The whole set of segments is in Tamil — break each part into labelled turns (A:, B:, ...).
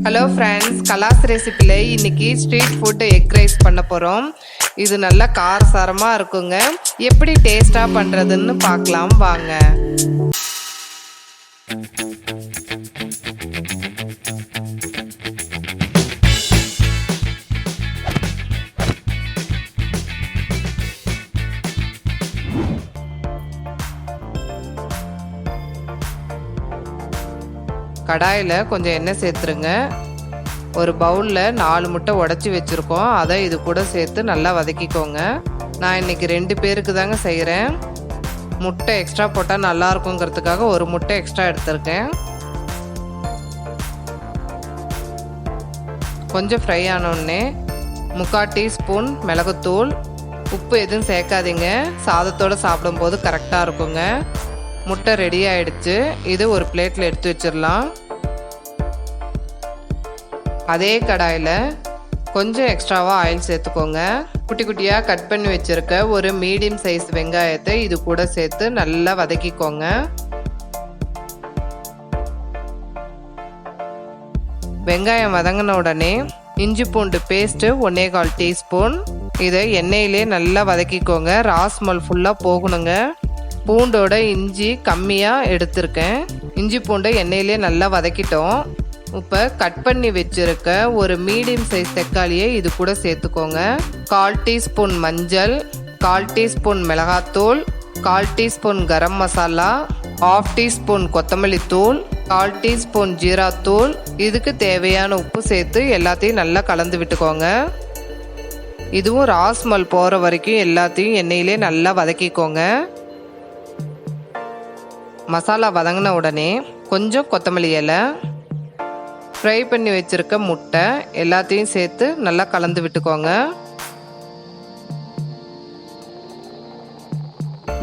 A: ஹலோ ஃப்ரெண்ட்ஸ், கலாஸ் ரெசிபியில் இன்னைக்கு ஸ்ட்ரீட் ஃபுட் எக் ரைஸ் பண்ண போகிறோம். இது நல்லா காரசாரமாக இருக்குங்க. எப்படி டேஸ்ட்டாக பண்ணுறதுன்னு பார்க்கலாம் வாங்க. கடாயில் கொஞ்சம் எண்ணெய் சேர்த்துருங்க. ஒரு பவுலில் 4 முட்டை உடச்சி வச்சுருக்கோம். அதை இது கூட சேர்த்து நல்லா வதக்கிக்கோங்க. நான் இன்றைக்கி 2 பேருக்கு தாங்க செய்கிறேன். முட்டை எக்ஸ்ட்ரா போட்டால் நல்லா இருக்குங்கிறதுக்காக ஒரு முட்டை எக்ஸ்ட்ரா எடுத்திருக்கேன். கொஞ்சம் ஃப்ரை ஆனோடனே 3/4 டீஸ்பூன் மிளகுத்தூள், உப்பு எதுவும் சேர்க்காதீங்க. சாதத்தோடு சாப்பிடும்போது கரெக்டாக இருக்குங்க. முட்டை ரெடி ஆகிடுச்சு. இது ஒரு பிளேட்டில் எடுத்து வச்சிடலாம். அதே கடாயில் கொஞ்சம் எக்ஸ்ட்ராவாக ஆயில் சேர்த்துக்கோங்க. குட்டி குட்டியாக கட் பண்ணி வச்சுருக்க ஒரு மீடியம் சைஸ் வெங்காயத்தை இது கூட சேர்த்து நல்லா வதக்கிக்கோங்க. வெங்காயம் வதங்கின உடனே இஞ்சி பூண்டு பேஸ்ட்டு 1/4 டீஸ்பூன். இதை எண்ணெயிலே நல்லா வதக்கிக்கோங்க. ராஸ்மல் ஃபுல்லாக போகணுங்க. பூண்டோட இஞ்சி கம்மியாக எடுத்திருக்கேன். இஞ்சி பூண்டை எண்ணெயிலே நல்லா வதக்கிட்டோம். இப்போ கட் பண்ணி வச்சுருக்க ஒரு மீடியம் சைஸ் தக்காளியை இது கூட சேர்த்துக்கோங்க. 1/4 டீஸ்பூன் மஞ்சள், 1/4 டீஸ்பூன் மிளகாத்தூள், 1/4 டீஸ்பூன் கரம் மசாலா, 1/2 டீஸ்பூன் கொத்தமல்லி தூள், 1/4 டீஸ்பூன் ஜீராத்தூள். இதுக்கு தேவையான உப்பு சேர்த்து எல்லாத்தையும் நல்லா கலந்து விட்டுக்கோங்க. இதுவும் ராஸ்மல் போகிற வரைக்கும் எல்லாத்தையும் எண்ணெயிலே நல்லா வதக்கிக்கோங்க. மசாலா வதங்கின உடனே கொஞ்சம் கொத்தமல்லி இலை, ஃப்ரை பண்ணி வச்சுருக்க முட்டை எல்லாத்தையும் சேர்த்து நல்லா கலந்து விட்டுக்கோங்க.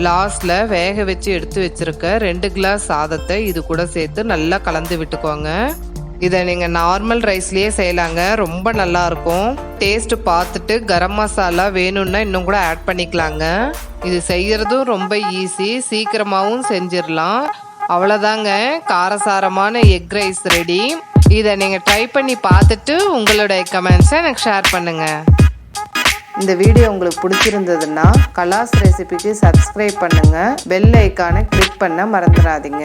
A: லாஸ்டில் வேக வச்சு எடுத்து வச்சுருக்க 2 கிளாஸ் சாதத்தை இது கூட சேர்த்து நல்லா கலந்து விட்டுக்கோங்க. இதை நீங்கள் நார்மல் ரைஸ்லேயே செய்யலாங்க. ரொம்ப நல்லாயிருக்கும். டேஸ்ட்டு பார்த்துட்டு கரம் மசாலா வேணும்னா இன்னும் கூட ஆட் பண்ணிக்கலாங்க. இது செய்கிறதும் ரொம்ப ஈஸி, சீக்கிரமாகவும் செஞ்சிடலாம். அவ்வளோதாங்க, காரசாரமான எக் ரைஸ் ரெடி. இதை நீங்கள் ட்ரை பண்ணி பார்த்துட்டு உங்களுடைய கமெண்ட்ஸை எனக்கு ஷேர் பண்ணுங்கள். இந்த வீடியோ உங்களுக்கு பிடிச்சிருந்ததுன்னா கலாஸ் ரெசிபிக்கு சப்ஸ்கிரைப் பண்ணுங்கள். பெல் ஐக்கானை கிளிக் பண்ண மறந்துடாதீங்க.